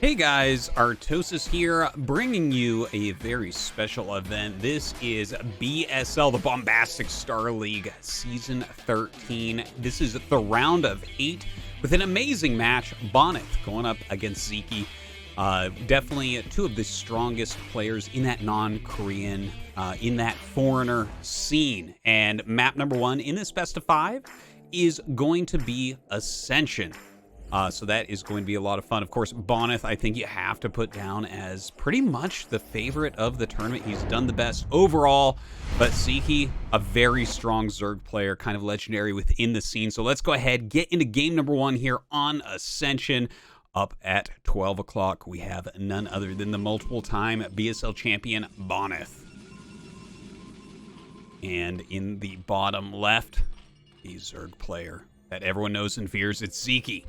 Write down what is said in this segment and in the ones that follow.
Hey guys, Artosis here, bringing you a very special event. This is BSL, the Bombastic StarLeague Season 13. This is the round of 8 with an amazing match. Bonyth going up against Sziky. Definitely two of the strongest players in that non-Korean, in that foreigner scene. And map number 1 in this best of 5 is going to be Ascension. So that is going to be a lot of fun. Of course, Bonyth, I think you have to put down as pretty much the favorite of the tournament. He's done the best overall, but Sziky, a very strong Zerg player, kind of legendary within the scene. So let's go ahead, get into game number 1 here on Ascension. Up at 12 o'clock, we have none other than the multiple-time BSL champion, Bonyth. And in the bottom left, the Zerg player that everyone knows and fears, it's Sziky.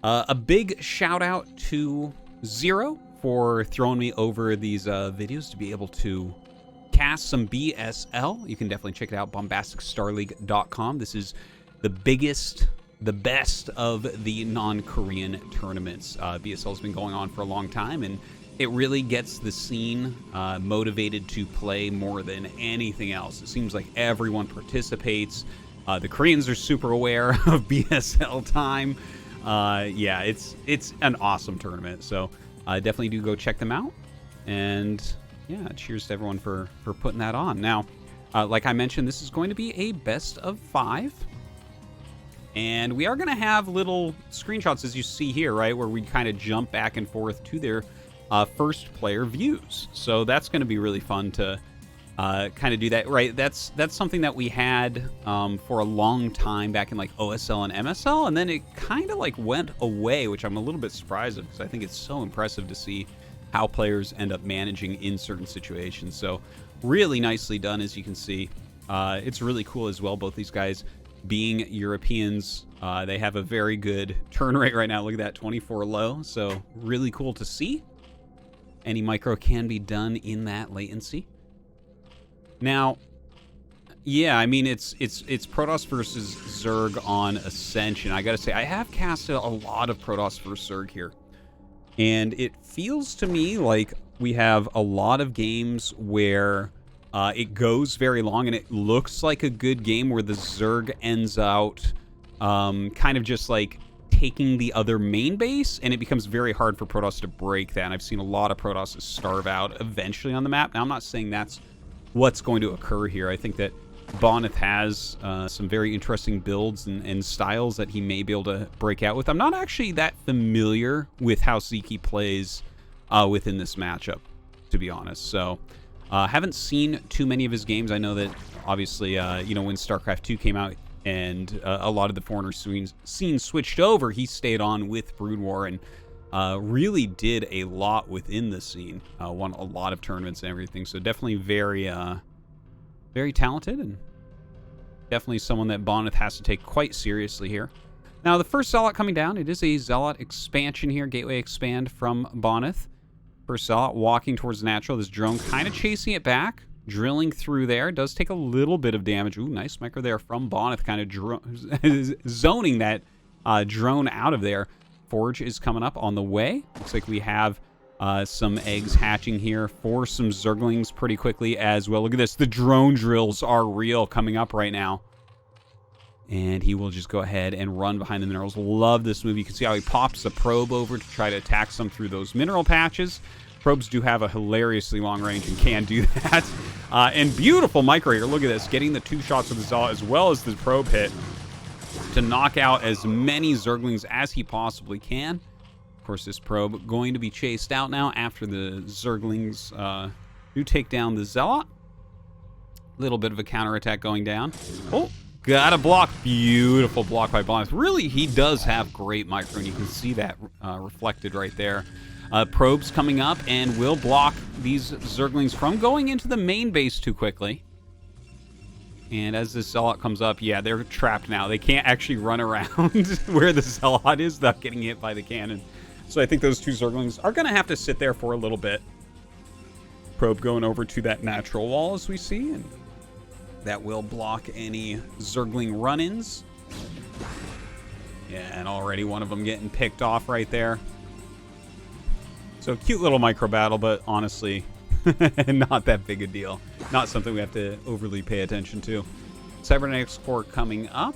A big shout out to Zero for throwing me over these videos to be able to cast some BSL. You can definitely check it out, bombasticstarleague.com. This is the biggest, the best of the non-Korean tournaments. BSL has been going on for a long time, and it really gets the scene motivated to play more than anything else. It seems like everyone participates. The Koreans are super aware of BSL time. Yeah, it's an awesome tournament, so definitely do go check them out. And yeah, cheers to everyone for putting that on. Now, like I mentioned, this is going to be a best of 5, and we are going to have little screenshots, as you see here, right, where we kind of jump back and forth to their first player views. So that's going to be really fun to kind of do that, right? That's something that we had for a long time back in like OSL and MSL, and then it kind of like went away, which I'm a little bit surprised of, because I think it's so impressive to see how players end up managing in certain situations. So really nicely done, as you can see. It's really cool as well, both these guys being Europeans. They have a very good turn rate right now. Look at that, 24 low. So really cool to see. Any micro can be done in that latency. Now, yeah, I mean, it's Protoss versus Zerg on Ascension. I gotta say, I have casted a lot of Protoss versus Zerg here, and it feels to me like we have a lot of games where it goes very long, and it looks like a good game where the Zerg ends out kind of just like taking the other main base, and it becomes very hard for Protoss to break that. And I've seen a lot of Protoss starve out eventually on the map. Now, I'm not saying that's what's going to occur here. I think that Bonyth has some very interesting builds and styles that he may be able to break out with. I'm not actually that familiar with how Sziky plays within this matchup, to be honest. So haven't seen too many of his games. I know that obviously, you know, when StarCraft 2 came out and a lot of the foreigner scene switched over, he stayed on with Brood War and really did a lot within the scene, won a lot of tournaments and everything. So definitely very, very talented, and definitely someone that Bonyth has to take quite seriously here. Now, the first Zealot coming down, it is a Zealot expansion here, Gateway expand from Bonyth. First Zealot walking towards natural. This drone kind of chasing it back, drilling through there. Does take a little bit of damage. Ooh, nice micro there from Bonyth, kind of zoning that drone out of there. Forge is coming up on the way. Looks like we have some eggs hatching here for some Zerglings pretty quickly as well. Look at this. The drone drills are real coming up right now. And he will just go ahead and run behind the minerals. Love this move. You can see how he pops the probe over to try to attack some through those mineral patches. Probes do have a hilariously long range and can do that. And beautiful micro here. Look at this. Getting the 2 shots of the Zealot as well as the probe hit to knock out as many Zerglings as he possibly can. Of course, this probe going to be chased out now after the Zerglings do take down the Zealot. Little bit of a counterattack going down. Oh, got a block. Beautiful block by Bonyth. Really, he does have great micro, and you can see that reflected right there. Probes coming up and will block these Zerglings from going into the main base too quickly. And as the Zealot comes up, yeah, they're trapped now. They can't actually run around where the Zealot is without getting hit by the cannon. So I think those 2 Zerglings are going to have to sit there for a little bit. Probe going over to that natural wall, as we see, and that will block any Zergling run-ins. Yeah, and already one of them getting picked off right there. So cute little micro battle, but honestly, not that big a deal. Not something we have to overly pay attention to. Cybernetics Core coming up.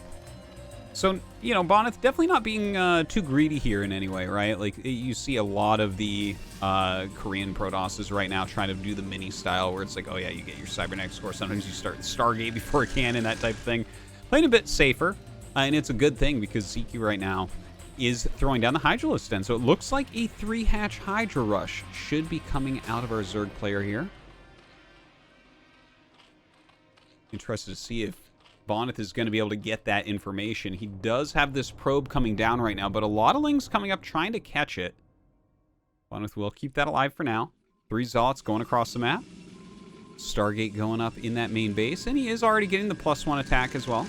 So, you know, Bonyth definitely not being too greedy here in any way, right? Like, you see a lot of the Korean Protosses right now trying to do the mini style where it's like, oh yeah, you get your Cybernetics Core. Sometimes you start Stargate before a cannon, that type of thing. Playing a bit safer, and it's a good thing because Sziky right now is throwing down the Hydralisk Den. So it looks like a 3-hatch Hydra Rush should be coming out of our Zerg player here. Interested to see if Bonyth is going to be able to get that information. He does have this probe coming down right now, but a lot of Lings coming up trying to catch it. Bonyth will keep that alive for now. 3 Zealots going across the map. Stargate going up in that main base, and he is already getting the +1 attack as well.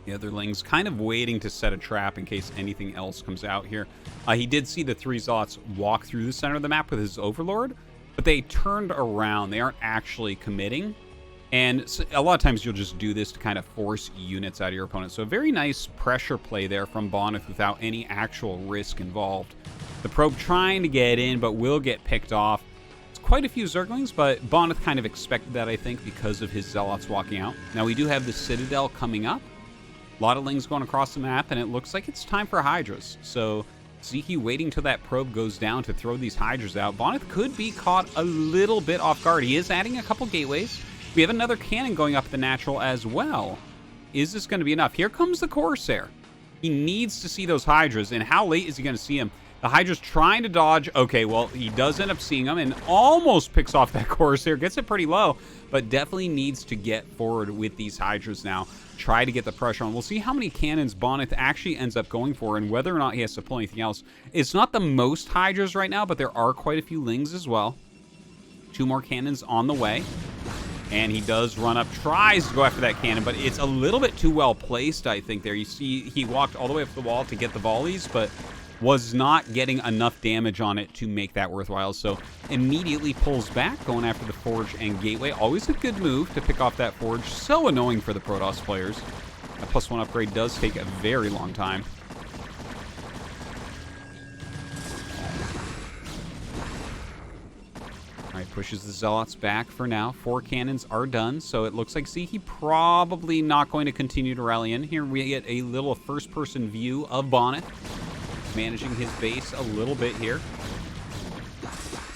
The other Lings kind of waiting to set a trap in case anything else comes out here. He did see the 3 Zealots walk through the center of the map with his Overlord, but they turned around. They aren't actually committing. And so a lot of times you'll just do this to kind of force units out of your opponent. So a very nice pressure play there from Bonyth without any actual risk involved. The probe trying to get in, but will get picked off. It's quite a few Zerglings, but Bonyth kind of expected that, I think, because of his Zealots walking out. Now we do have the Citadel coming up. A lot of Lings going across the map, and it looks like it's time for Hydras. So Sziky waiting till that probe goes down to throw these Hydras out. Bonyth could be caught a little bit off guard. He is adding a couple gateways. We have another cannon going up the natural as well. Is this going to be enough? Here comes the Corsair. He needs to see those Hydras, and how late is he going to see them? The Hydra's trying to dodge. Okay, well, he does end up seeing them and almost picks off that Corsair. Gets it pretty low, but definitely needs to get forward with these Hydras now. Try to get the pressure on. We'll see how many cannons Bonyth actually ends up going for and whether or not he has to pull anything else. It's not the most Hydras right now, but there are quite a few Lings as well. 2 more cannons on the way. And he does run up, tries to go after that cannon, but it's a little bit too well placed, I think, there. You see he walked all the way up the wall to get the volleys, but was not getting enough damage on it to make that worthwhile. So immediately pulls back, going after the Forge and Gateway. Always a good move to pick off that Forge. So annoying for the Protoss players. A +1 upgrade does take a very long time. Alright, pushes the Zealots back for now. 4 cannons are done, so it looks like Sziky probably not going to continue to rally in. Here we get a little first-person view of Bonyth. Managing his base a little bit here.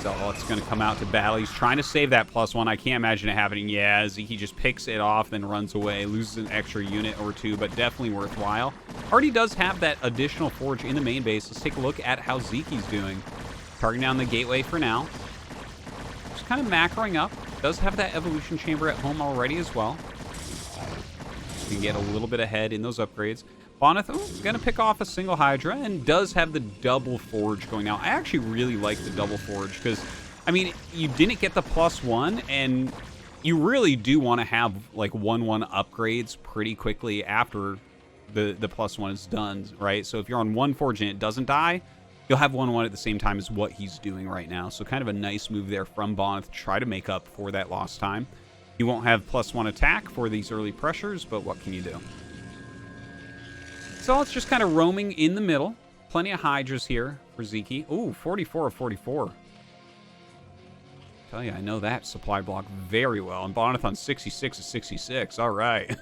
Zealot's going to come out to battle. He's trying to save that +1. I can't imagine it happening. Yeah, Sziky just picks it off, then runs away. Loses an extra unit or 2, but definitely worthwhile. Already does have that additional Forge in the main base. Let's take a look at how Ziki's doing. Targeting down the Gateway for now. Just kind of macroing up. Does have that Evolution Chamber at home already as well. You can get a little bit ahead in those upgrades. Bonyth, going to pick off a single Hydra and does have the double Forge going now. I actually really like the double Forge because, I mean, you didn't get the +1 and you really do want to have like 1/1 upgrades pretty quickly after the +1 is done, right? So if you're on 1 Forge and it doesn't die, you'll have 1/1 at the same time as what he's doing right now. So kind of a nice move there from Bonyth to try to make up for that lost time. You won't have +1 attack for these early pressures, but what can you do? So it's just kind of roaming in the middle. Plenty of Hydras here for Sziky. Ooh, 44 of 44. Tell you, I know that supply block very well. And Bonyth on 66 of 66. All right.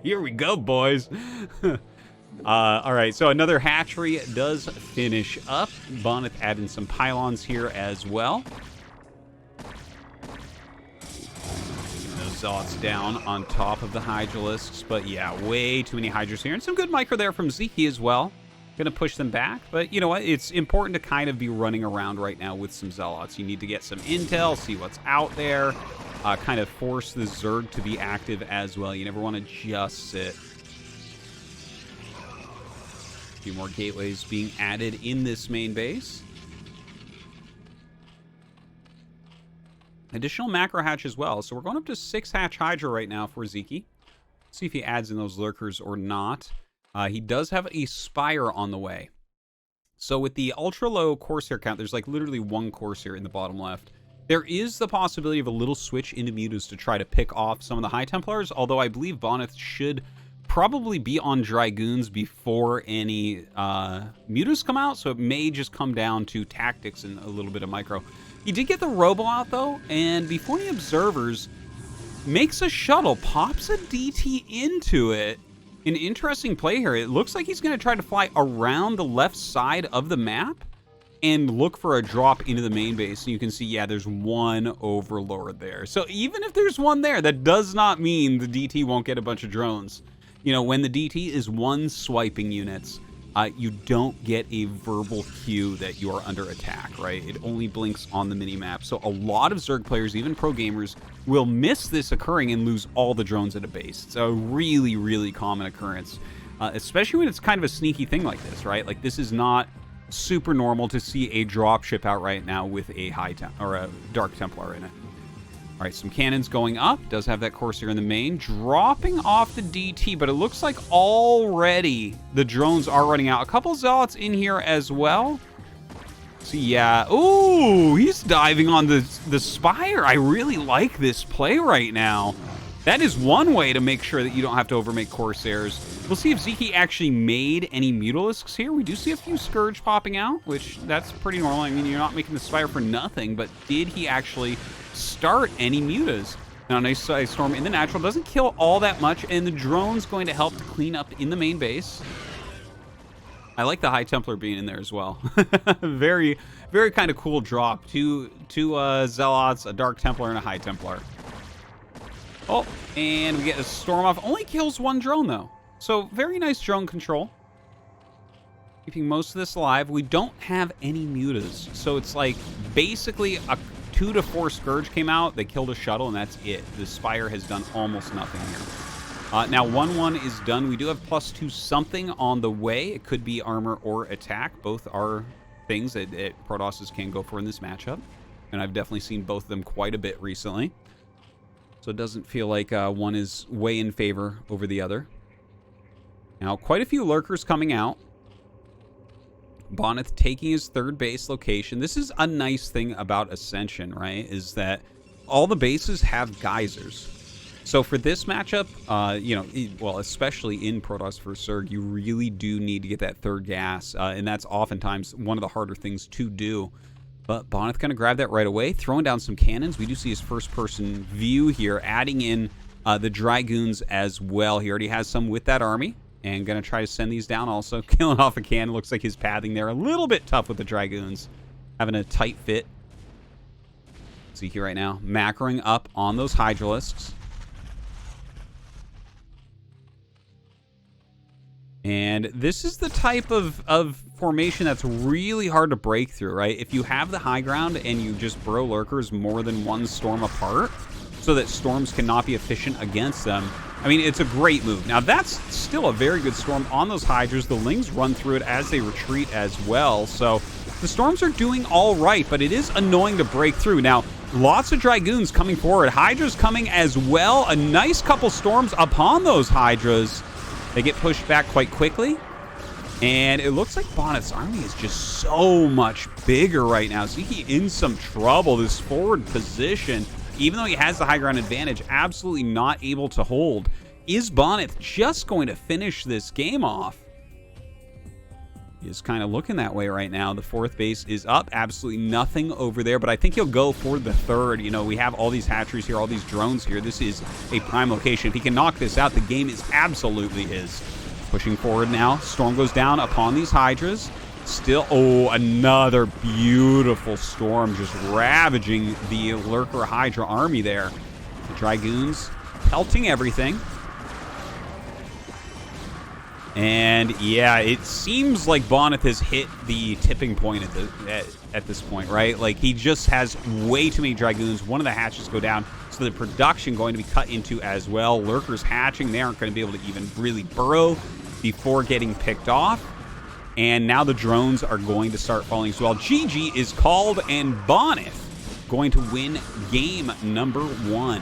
Here we go, boys. All right, so another hatchery does finish up. Bonyth adding some pylons here as well. Zealots down on top of the Hydralisks, but yeah, way too many Hydras here. And some good micro there from Sziky as well. Gonna push them back, but you know what? It's important to kind of be running around right now with some Zealots. You need to get some intel, see what's out there, kind of force the Zerg to be active as well. You never want to just sit. A few more gateways being added in this main base. Additional macro hatch as well. So we're going up to 6 hatch Hydra right now for Sziky. See if he adds in those lurkers or not. He does have a Spire on the way. So with the ultra low Corsair count, there's like literally 1 Corsair in the bottom left. There is the possibility of a little switch into Mutas to try to pick off some of the High Templars, although I believe Bonyth should probably be on Dragoons before any mutas come out, so it may just come down to tactics and a little bit of micro. He did get the Robo out, though, and before any observers, makes a shuttle, pops a DT into it. An interesting play here. It looks like he's going to try to fly around the left side of the map and look for a drop into the main base. And you can see, yeah, there's one Overlord there. So even if there's one there, that does not mean the DT won't get a bunch of drones. You know, when the DT is one swiping units, you don't get a verbal cue that you are under attack, right? It only blinks on the minimap. So a lot of Zerg players, even pro gamers, will miss this occurring and lose all the drones at a base. It's a really, really common occurrence, especially when it's kind of a sneaky thing like this, right? Like, this is not super normal to see a drop ship out right now with a or a Dark Templar in it. All right, some cannons going up. Does have that Corsair in the main. Dropping off the DT, but it looks like already the drones are running out. A couple Zealots in here as well. So, yeah. Ooh, he's diving on the Spire. I really like this play right now. That is one way to make sure that you don't have to overmake Corsairs. We'll see if Sziky actually made any Mutalisks here. We do see a few Scourge popping out, which that's pretty normal. I mean, you're not making the Spire for nothing, but did he actually start any mutas? Now, nice Ice Storm in the natural. Doesn't kill all that much, and the drone's going to help to clean up in the main base. I like the High Templar being in there as well. Very, very kind of cool drop. Two Zealots, a Dark Templar, and a High Templar. Oh, and we get a Storm off. Only kills one drone, though. So, very nice drone control. Keeping most of this alive. We don't have any mutas. So, it's like basically a 2 to 4 Scourge came out. They killed a shuttle, and that's it. The Spire has done almost nothing here. Now, 1-1 is done. We do have +2 something on the way. It could be armor or attack. Both are things that Protoss can go for in this matchup. And I've definitely seen both of them quite a bit recently. So it doesn't feel like one is way in favor over the other. Now, quite a few lurkers coming out. Bonyth taking his third base location. This is a nice thing about Ascension, right? Is that all the bases have geysers. So for this matchup, you know, well, especially in Protoss vs. Zerg, you really do need to get that third gas. And that's oftentimes one of the harder things to do. But Bonyth going to grab that right away, throwing down some cannons. We do see his first-person view here, adding in the Dragoons as well. He already has some with that army, and going to try to send these down also. Killing off a cannon. Looks like his pathing there a little bit tough with the Dragoons. Having a tight fit. Sziky right now, macroing up on those Hydralisks. And this is the type of formation that's really hard to break through, right? If you have the high ground and you just burrow lurkers more than one storm apart so that storms cannot be efficient against them, I mean, it's a great move. Now, that's still a very good storm on those Hydras. The Lings run through it as they retreat as well. So the storms are doing all right, but it is annoying to break through. Now, lots of Dragoons coming forward. Hydras coming as well. A nice couple storms upon those Hydras. They get pushed back quite quickly. And it looks like Bonyth's army is just so much bigger right now. Sziky in some trouble. This forward position, even though he has the high ground advantage, absolutely not able to hold. Is Bonyth just going to finish this game off? He is kind of looking that way right now. The fourth base is up. Absolutely nothing over there, but I think he'll go for the third. You know, we have all these hatcheries here, all these drones here. This is a prime location. If he can knock this out, the game is absolutely his. Pushing forward now. Storm goes down upon these Hydras. Still, oh, another beautiful storm just ravaging the Lurker Hydra army there. The Dragoons pelting everything. And yeah, it seems like Bonyth has hit the tipping point at this point, right? Like, he just has way too many Dragoons. One of the hatches go down, so the production going to be cut into as well. Lurkers hatching, they aren't going to be able to even really burrow before getting picked off. And now the drones are going to start falling as well. GG is called, and Bonyth going to win game number 1.